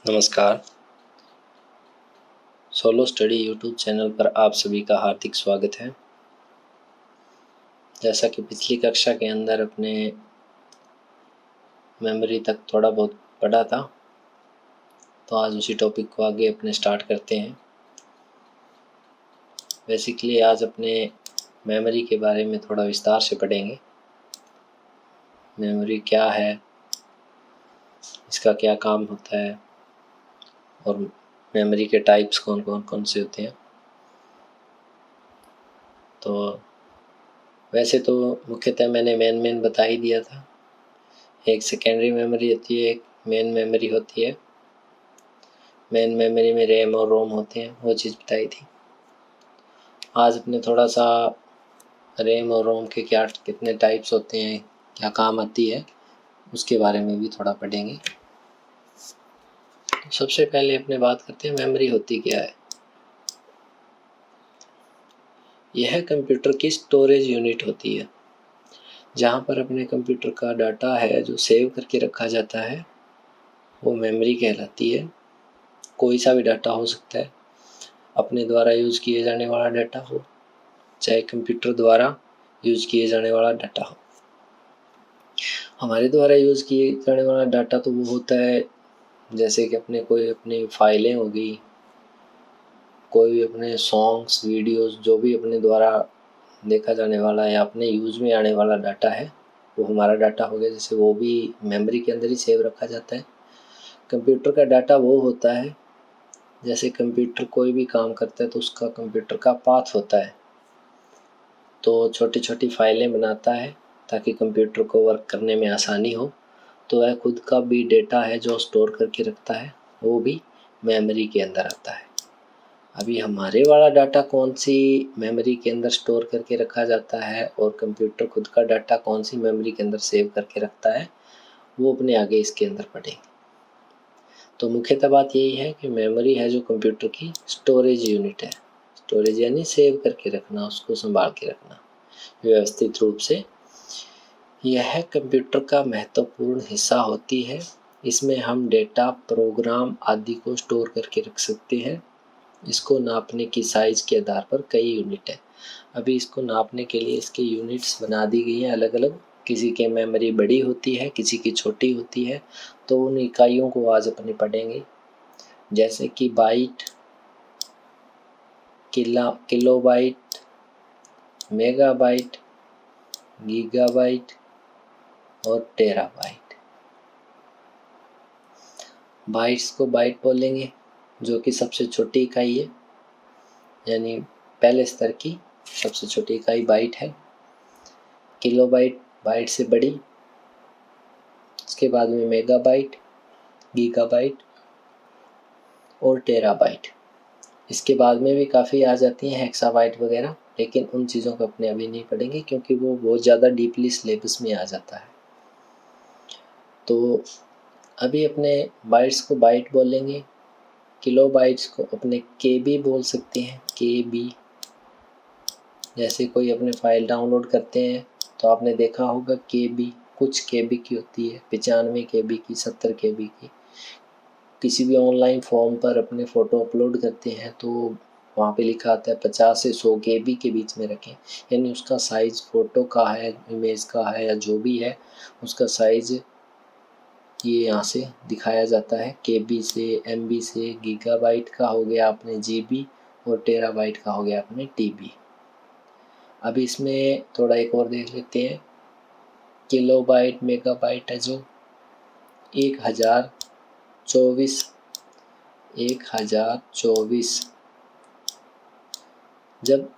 नमस्कार। Solo study YouTube channel पर आप सभी का हार्दिक स्वागत है। जैसा कि पिछली कक्षा के अंदर अपने मेमोरी तक थोड़ा बहुत पढ़ा था, तो आज उसी टॉपिक को आगे अपने स्टार्ट करते हैं। बेसिकली आज अपने मेमोरी के बारे में थोड़ा विस्तार से पढ़ेंगे। मेमोरी क्या है, इसका क्या काम होता है और मेमोरी के टाइप्स कौन से होते हैं। तो वैसे तो मुख्यतः मैंने मेन बता ही दिया था। एक सेकेंडरी मेमोरी होती है, एक मेन मेमोरी होती है। मेन मेमोरी में रैम और रोम होते हैं, वो चीज़ बताई थी। आज अपने थोड़ा सा रैम और रोम के कितने टाइप्स होते हैं, क्या काम आती है, उसके बारे में भी थोड़ा पढ़ेंगे। तो सबसे पहले अपने बात करते हैं मेमोरी होती क्या है। यह कंप्यूटर की स्टोरेज यूनिट होती है, जहाँ पर अपने कंप्यूटर का डाटा है जो सेव करके रखा जाता है, वो मेमोरी कहलाती है। कोई सा भी डाटा हो सकता है, अपने द्वारा यूज़ किए जाने वाला डाटा हो, चाहे कंप्यूटर द्वारा यूज़ किए जाने वाला डाटा हो। हमारे द्वारा यूज़ किए जाने वाला डाटा तो वो होता है जैसे कि अपनी फाइलें हो गई, कोई भी अपने सॉन्ग्स, वीडियोस, जो भी अपने द्वारा देखा जाने वाला या अपने यूज़ में आने वाला डाटा है, वो हमारा डाटा हो गया। जैसे वो भी मेमोरी के अंदर ही सेव रखा जाता है। कंप्यूटर का डाटा वो होता है, जैसे कंप्यूटर कोई भी काम करता है तो उसका कंप्यूटर का पाथ होता है, तो छोटी छोटी फाइलें बनाता है ताकि कंप्यूटर को वर्क करने में आसानी हो। तो वह खुद का भी डेटा है जो स्टोर करके रखता है, वो भी मेमोरी के अंदर आता है। अभी हमारे वाला डाटा कौन सी मेमोरी के अंदर स्टोर करके रखा जाता है और कंप्यूटर खुद का डाटा कौन सी मेमोरी के अंदर सेव करके रखता है, वो अपने आगे इसके अंदर पढ़ेंगे। तो मुख्यतः बात यही है कि मेमोरी है जो कंप्यूटर की स्टोरेज यूनिट है। स्टोरेज यानी सेव करके रखना, उसको संभाल के रखना व्यवस्थित रूप से। यह कंप्यूटर का महत्वपूर्ण हिस्सा होती है। इसमें हम डेटा, प्रोग्राम आदि को स्टोर करके रख सकते हैं। इसको नापने की साइज़ के आधार पर कई यूनिट है। अभी इसको नापने के लिए इसकी यूनिट्स बना दी गई हैं अलग अलग। किसी की मेमोरी बड़ी होती है, किसी की छोटी होती है, तो उन इकाइयों को आज अपने पढ़ेंगे। जैसे कि बाइट, किलोबाइट, मेगाबाइट, गीगाबाइट और टेराबाइट। बाइट्स को बाइट बोलेंगे, जो कि सबसे छोटी इकाई है, यानी पहले स्तर की सबसे छोटी इकाई बाइट है। किलोबाइट बाइट से बड़ी, इसके बाद में मेगाबाइट, गीगाबाइट और टेराबाइट। इसके बाद में भी काफ़ी आ जाती हैं, हेक्साबाइट वगैरह, लेकिन उन चीज़ों को अपने अभी नहीं पढ़ेंगे क्योंकि वो बहुत ज़्यादा डीपली सिलेबस में आ जाता है। तो अभी अपने बाइट्स को बाइट बोलेंगे, किलोबाइट्स को अपने केबी बोल सकते हैं, केबी। जैसे कोई अपने फाइल डाउनलोड करते हैं तो आपने देखा होगा केबी कुछ केबी की होती है, 95 केबी की, 70 केबी की। किसी भी ऑनलाइन फॉर्म पर अपने फ़ोटो अपलोड करते हैं तो वहाँ पे लिखा आता है 50 से 100 केबी के बीच में रखें, यानी उसका साइज़ फ़ोटो का है, इमेज का है या जो भी है, उसका साइज़ ये यहाँ से दिखाया जाता है। केबी से, एमबी से, गीगाबाइट का हो गया अपने जीबी और टेराबाइट का हो गया अपने टीबी। अब इसमें थोड़ा एक और देख लेते हैं। किलोबाइट, मेगाबाइट है जो 1024 जब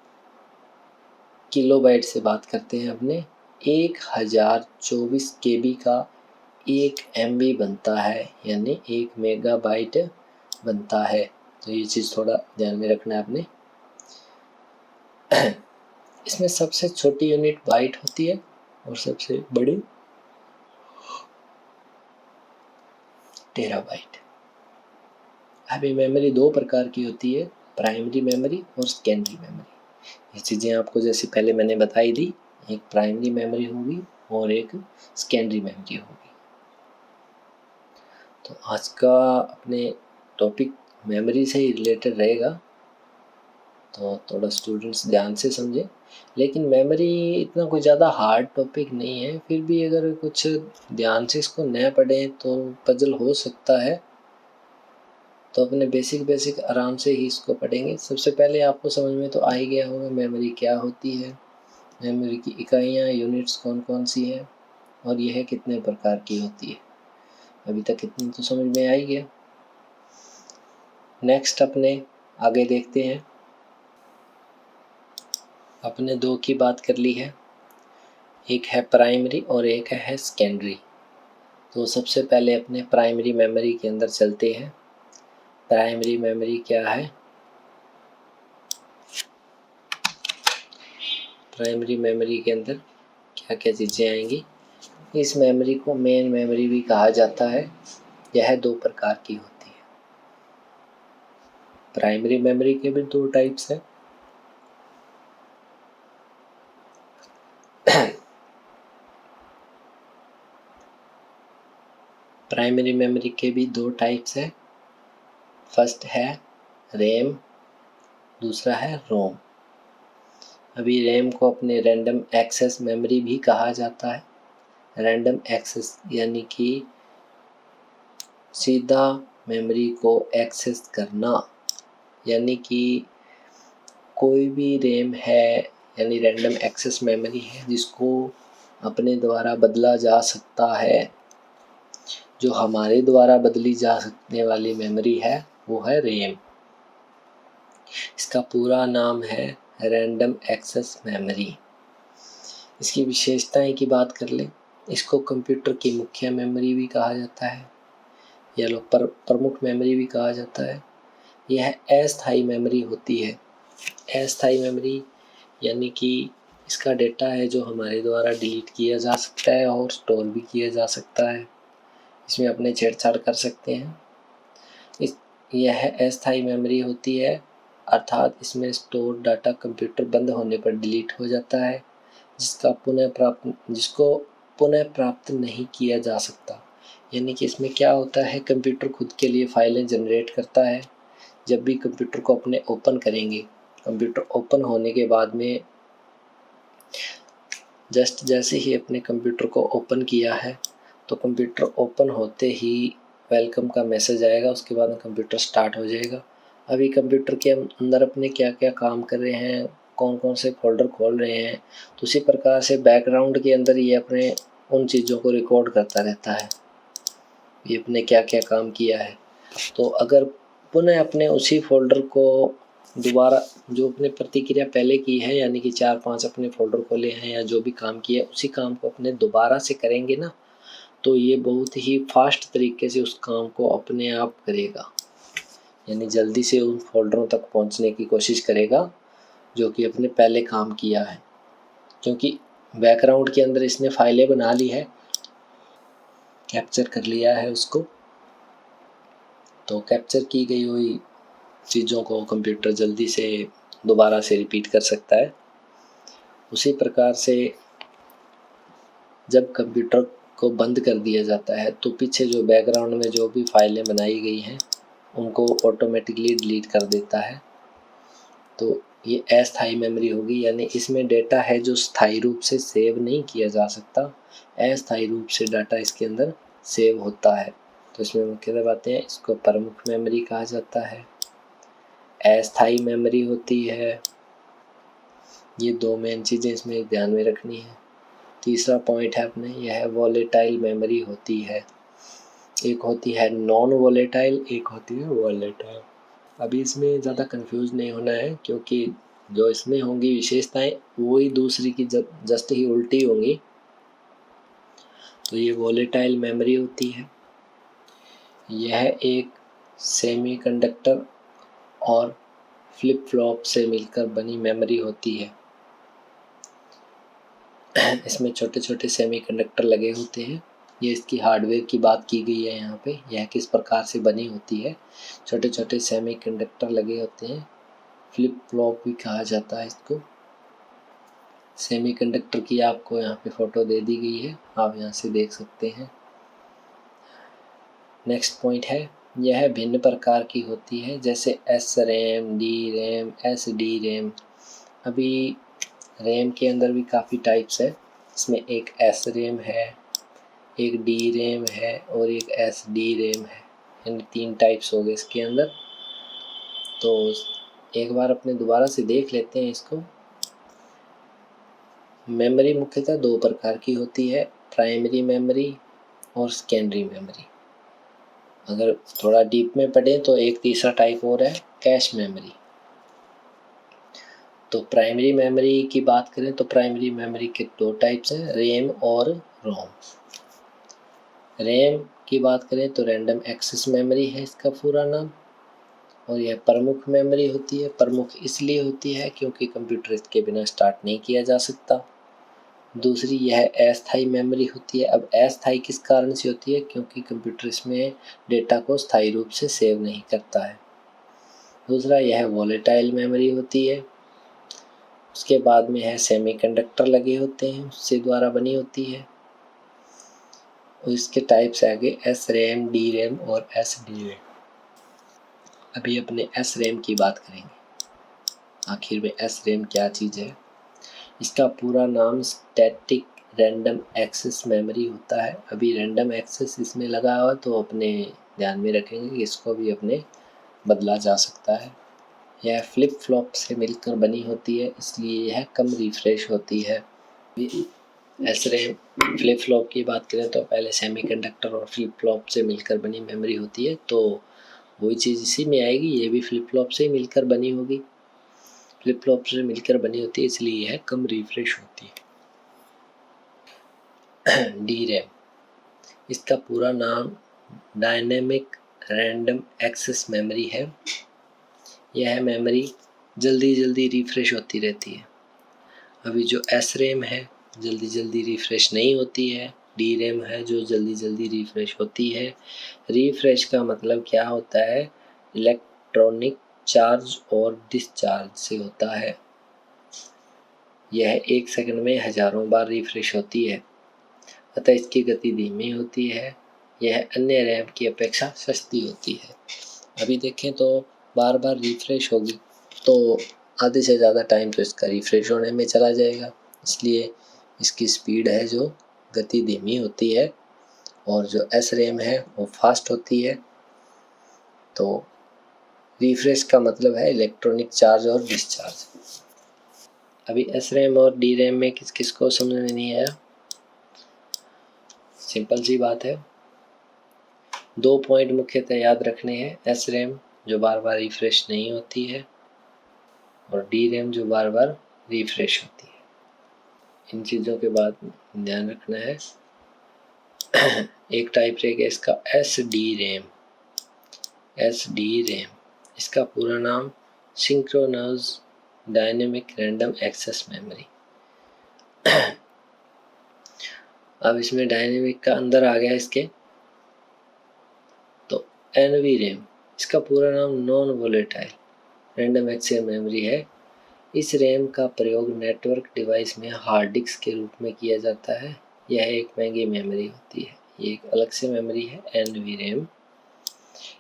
किलोबाइट से बात करते हैं अपने 1024 केबी का 1 एमबी बनता है, यानी 1 मेगाबाइट बनता है। तो ये चीज़ थोड़ा ध्यान में रखना है आपने। इसमें सबसे छोटी यूनिट बाइट होती है और सबसे बड़ी टेराबाइट। अभी मेमोरी दो प्रकार की होती है, प्राइमरी मेमोरी और सेकेंडरी मेमोरी। ये चीज़ें आपको जैसे पहले मैंने बताई दी, एक प्राइमरी मेमोरी होगी और एक सेकेंडरी मेमोरी होगी। तो आज का अपने टॉपिक मेमोरी से ही रिलेटेड रहेगा, तो थोड़ा स्टूडेंट्स ध्यान से समझें। लेकिन मेमोरी इतना कोई ज़्यादा हार्ड टॉपिक नहीं है, फिर भी अगर कुछ ध्यान से इसको न पढ़ें तो पजल हो सकता है। तो अपने बेसिक आराम से ही इसको पढ़ेंगे। सबसे पहले आपको समझ में तो आ ही गया होगा मेमोरी क्या होती है, मेमोरी की इकाइयाँ यूनिट्स कौन कौन सी हैं और यह कितने प्रकार की होती है। अभी तक इतना तो समझ में आ ही गया। नेक्स्ट अपने आगे देखते हैं। अपने दो की बात कर ली है, एक है प्राइमरी और एक है सेकेंडरी। तो सबसे पहले अपने प्राइमरी मेमोरी के अंदर चलते हैं। प्राइमरी मेमोरी क्या है? प्राइमरी मेमोरी के अंदर क्या क्या चीज़ें आएंगी? इस मेमोरी को मेन मेमोरी भी कहा जाता है। यह दो प्रकार की होती है। प्राइमरी मेमोरी के भी दो टाइप्स हैं। प्राइमरी मेमोरी के भी दो टाइप्स हैं। फर्स्ट है रैम, दूसरा है रोम। अभी रैम को अपने रैंडम एक्सेस मेमोरी भी कहा जाता है। रैंडम एक्सेस यानी कि सीधा मेमोरी को एक्सेस करना, यानी कि कोई भी रैम है यानी रैंडम एक्सेस मेमोरी है जिसको अपने द्वारा बदला जा सकता है। जो हमारे द्वारा बदली जा सकने वाली मेमोरी है वो है रैम। इसका पूरा नाम है रैंडम एक्सेस मेमोरी। इसकी विशेषताएं की बात कर लें, इसको कंप्यूटर की मुख्य मेमोरी भी कहा जाता है या लोग प्रमुख मेमोरी भी कहा जाता है। यह अस्थायी मेमोरी होती है। अस्थायी मेमोरी यानी कि इसका डेटा है जो हमारे द्वारा डिलीट किया जा सकता है और स्टोर भी किया जा सकता है। इसमें अपने छेड़छाड़ कर सकते हैं। यह अस्थायी मेमोरी होती है, अर्थात इसमें स्टोर डाटा कंप्यूटर बंद होने पर डिलीट हो जाता है, जिसको पुनः प्राप्त नहीं किया जा सकता। यानी कि इसमें क्या होता है, कंप्यूटर खुद के लिए फाइलें जनरेट करता है। जब भी कंप्यूटर को अपने ओपन करेंगे, कंप्यूटर ओपन होने के बाद में जैसे ही अपने कंप्यूटर को ओपन किया है तो कंप्यूटर ओपन होते ही वेलकम का मैसेज आएगा। उसके बाद कंप्यूटर स्टार्ट हो जाएगा। अभी कंप्यूटर के अंदर अपने क्या क्या काम कर रहे हैं, कौन कौन से फोल्डर खोल रहे हैं, तो उसी प्रकार से बैकग्राउंड के अंदर ये अपने उन चीज़ों को रिकॉर्ड करता रहता है, ये अपने क्या क्या काम किया है। तो अगर पुनः अपने उसी फोल्डर को दोबारा, जो अपने प्रतिक्रिया पहले की है यानी कि 4-5 अपने फोल्डर खोले हैं या जो भी काम किया है उसी काम को अपने दोबारा से करेंगे ना, तो ये बहुत ही फास्ट तरीके से उस काम को अपने आप करेगा। यानी जल्दी से उन फोल्डरों तक पहुंचने की कोशिश करेगा जो कि अपने पहले काम किया है, क्योंकि बैकग्राउंड के अंदर इसने फाइलें बना ली है, कैप्चर कर लिया है उसको। तो कैप्चर की गई हुई चीज़ों को कंप्यूटर जल्दी से दोबारा से रिपीट कर सकता है। उसी प्रकार से जब कंप्यूटर को बंद कर दिया जाता है तो पीछे जो बैकग्राउंड में जो भी फाइलें बनाई गई हैं उनको ऑटोमेटिकली डिलीट कर देता है। तो ये अस्थायी मेमोरी होगी, यानी इसमें डेटा है जो स्थायी रूप से सेव नहीं किया जा सकता, अस्थायी रूप से डाटा इसके अंदर सेव होता है। तो इसमें मुख्यतः बातें हैं, इसको प्रमुख मेमोरी कहा जाता है, अस्थायी मेमोरी होती है। ये दो मेन चीज़ें इसमें ध्यान में रखनी है। तीसरा पॉइंट है अपने, यह वॉलेटाइल मेमोरी होती है। एक होती है नॉन वॉलेटाइल, एक होती है वॉलेटाइल। अभी इसमें ज़्यादा कंफ्यूज नहीं होना है, क्योंकि जो इसमें होंगी विशेषताएं वही दूसरी की जस्ट ही उल्टी होंगी। तो ये वॉलेटाइल मेमोरी होती है। यह एक सेमीकंडक्टर और फ्लिप फ्लॉप से मिलकर बनी मेमोरी होती है। इसमें छोटे छोटे सेमीकंडक्टर लगे होते हैं। ये इसकी हार्डवेयर की बात की गई है यहाँ पे, यह किस प्रकार से बनी होती है। छोटे छोटे सेमीकंडक्टर लगे होते हैं, फ्लिप फ्लॉप भी कहा जाता है इसको। सेमीकंडक्टर की आपको यहाँ पे फोटो दे दी गई है, आप यहाँ से देख सकते हैं। नेक्स्ट पॉइंट है, यह भिन्न प्रकार की होती है, जैसे S RAM, D RAM, S D RAM. अभी रैम के अंदर भी काफ़ी टाइप्स है, इसमें एक एस रैम है, एक डी रैम है और एक एस डी रैम है, यानी 3 टाइप्स हो गए इसके अंदर। तो एक बार अपने दोबारा से देख लेते हैं इसको। मेमोरी मुख्यतः 2 प्रकार की होती है, प्राइमरी मेमोरी और सेकेंडरी मेमोरी। अगर थोड़ा डीप में पढ़ें तो एक तीसरा टाइप और है, कैश मेमोरी। तो प्राइमरी मेमोरी की बात करें तो प्राइमरी मेमोरी के 2 टाइप्स हैं, रैम और रोम। रैम की बात करें तो रैंडम एक्सेस मेमोरी है इसका पूरा नाम, और यह प्रमुख मेमोरी होती है। प्रमुख इसलिए होती है क्योंकि कंप्यूटर इसके बिना स्टार्ट नहीं किया जा सकता। दूसरी यह अस्थायी मेमोरी होती है। अब अस्थायी किस कारण से होती है, क्योंकि कंप्यूटर इसमें डेटा को स्थायी रूप से सेव नहीं करता है। दूसरा यह वॉलेटाइल मेमोरी होती है। उसके बाद में है सेमीकंडक्टर लगे होते हैं, उससे द्वारा बनी होती है। और इसके टाइप्स आगे एस रैम, डी रैम और एस डी रैम। अभी अपने एस रैम की बात करेंगे। आखिर में एस रैम क्या चीज़ है? इसका पूरा नाम स्टैटिक रैंडम एक्सेस मेमोरी होता है। अभी रैंडम एक्सेस इसमें लगा हुआ, तो अपने ध्यान में रखेंगे कि इसको भी अपने बदला जा सकता है। यह फ्लिप फ्लॉप से मिलकर बनी होती है, इसलिए यह कम रिफ्रेश होती है। एस रैम फ्लिप फ्लॉप की बात करें तो पहले सेमीकंडक्टर और फ्लिप फ्लॉप से मिलकर बनी मेमोरी होती है, तो वही चीज़ इसी में आएगी। ये भी फ्लिप फ्लॉप से मिलकर बनी होगी, फ्लिप फ्लॉप से मिलकर बनी होती है, इसलिए यह कम रिफ्रेश होती है। डी रैम, इसका पूरा नाम डायनेमिक रैंडम एक्सेस मेमोरी है। यह मेमोरी जल्दी जल्दी रिफ्रेश होती रहती है। अभी जो एस रैम है जल्दी जल्दी रिफ्रेश नहीं होती है, डी रैम है जो जल्दी जल्दी रिफ्रेश होती है। रिफ्रेश का मतलब क्या होता है? इलेक्ट्रॉनिक चार्ज और डिस्चार्ज से होता है। यह 1 सेकंड में हजारों बार रिफ्रेश होती है, अतः इसकी गति धीमी होती है। यह अन्य रैम की अपेक्षा सस्ती होती है। अभी देखें तो बार बार रिफ्रेश होगी तो आधे से ज़्यादा टाइम तो इसका रिफ्रेश होने में चला जाएगा, इसलिए इसकी स्पीड है जो गति धीमी होती है। और जो एस रैम है वो फास्ट होती है। तो रिफ्रेश का मतलब है इलेक्ट्रॉनिक चार्ज और डिस्चार्ज। अभी एस रैम और डी रैम में किस किस को समझ में नहीं आया? सिंपल सी बात है, 2 पॉइंट मुख्यतः याद रखने हैं। एस रैम जो बार बार रिफ्रेश नहीं होती है, और डी रैम जो बार बार रिफ्रेश होती है। इन चीज़ों के बाद ध्यान रखना है। एक टाइप रहेगा इसका S D RAM. S D RAM, इसका पूरा नाम synchronous dynamic random access memory. अब इसमें डायनेमिक का अंदर आ गया इसके, तो एनवी रैम, इसका पूरा नाम non volatile random access memory है। इस रैम का प्रयोग नेटवर्क डिवाइस में हार्ड डिस्क के रूप में किया जाता है। यह एक महंगी मेमोरी होती है, ये एक अलग से मेमोरी है एनवी रैम।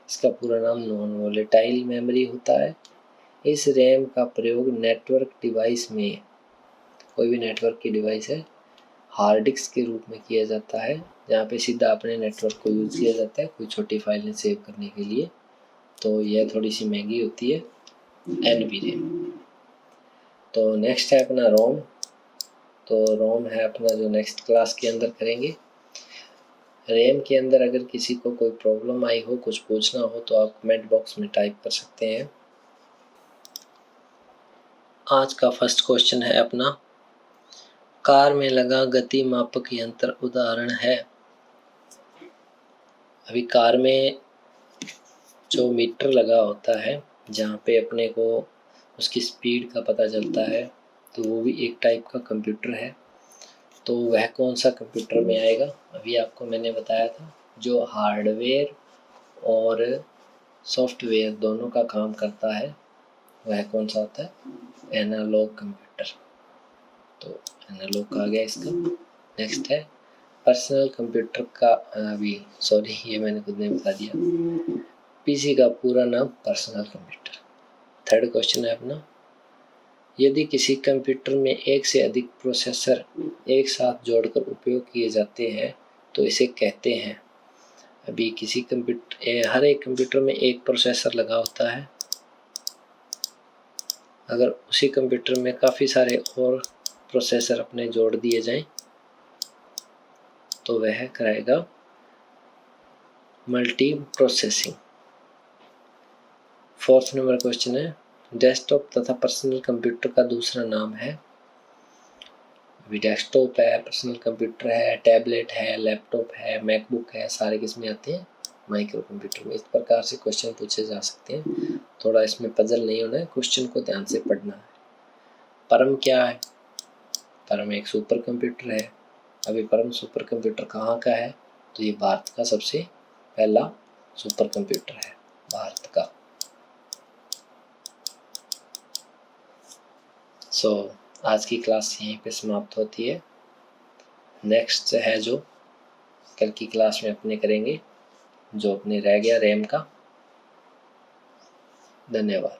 इसका पूरा नाम नॉन वोलेटाइल मेमोरी होता है। इस रैम का प्रयोग नेटवर्क डिवाइस में, कोई भी नेटवर्क की डिवाइस है, हार्ड डिस्क के रूप में किया जाता है, जहाँ पे सीधा अपने नेटवर्क को यूज़ किया जाता है कोई छोटी फाइलें सेव करने के लिए। तो यह थोड़ी सी महंगी होती है एनवी रैम। तो नेक्स्ट है अपना रोम। तो रोम है अपना जो नेक्स्ट क्लास के अंदर करेंगे। रैम के अंदर अगर किसी को कोई प्रॉब्लम आई हो, कुछ पूछना हो, तो आप कमेंट बॉक्स में टाइप कर सकते हैं। आज का फर्स्ट क्वेश्चन है अपना, कार में लगा गति मापक यंत्र उदाहरण है। अभी कार में जो मीटर लगा होता है, जहाँ पे अपने को उसकी स्पीड का पता चलता है, तो वो भी एक टाइप का कंप्यूटर है। तो वह कौन सा कंप्यूटर में आएगा? अभी आपको मैंने बताया था, जो हार्डवेयर और सॉफ्टवेयर दोनों का काम करता है, वह कौन सा होता है? Analogue computer. तो एनालॉग का आ गया इसका। नेक्स्ट है पर्सनल कंप्यूटर का अभी सॉरी ये मैंने खुद ने बता दिया, पीसी का पूरा नाम पर्सनल कंप्यूटर। थर्ड क्वेश्चन है अपना, यदि किसी कंप्यूटर में एक से अधिक प्रोसेसर एक साथ जोड़कर उपयोग किए जाते हैं तो इसे कहते हैं। अभी किसी कंप्यूटर, हर एक कंप्यूटर में एक प्रोसेसर लगा होता है। अगर उसी कंप्यूटर में काफ़ी सारे और प्रोसेसर अपने जोड़ दिए जाएं तो वह कराएगा multi processing. Fourth number question है, डेस्कटॉप तथा पर्सनल कंप्यूटर का दूसरा नाम है। अभी डेस्कटॉप है, पर्सनल कंप्यूटर है, टैबलेट है, लैपटॉप है, मैकबुक है, सारे किसमें आते हैं, माइक्रो कंप्यूटर में। इस प्रकार से क्वेश्चन पूछे जा सकते हैं। थोड़ा इसमें पजल नहीं होना है, क्वेश्चन को ध्यान से पढ़ना है। परम क्या है, परम एक सुपर कंप्यूटर है। अभी परम सुपर कंप्यूटर कहाँ का है, तो ये भारत का सबसे पहला सुपर कंप्यूटर है, भारत का। आज की क्लास यहीं पे समाप्त होती है। नेक्स्ट है जो कल की क्लास में अपने करेंगे, जो अपने रह गया रैम का। धन्यवाद।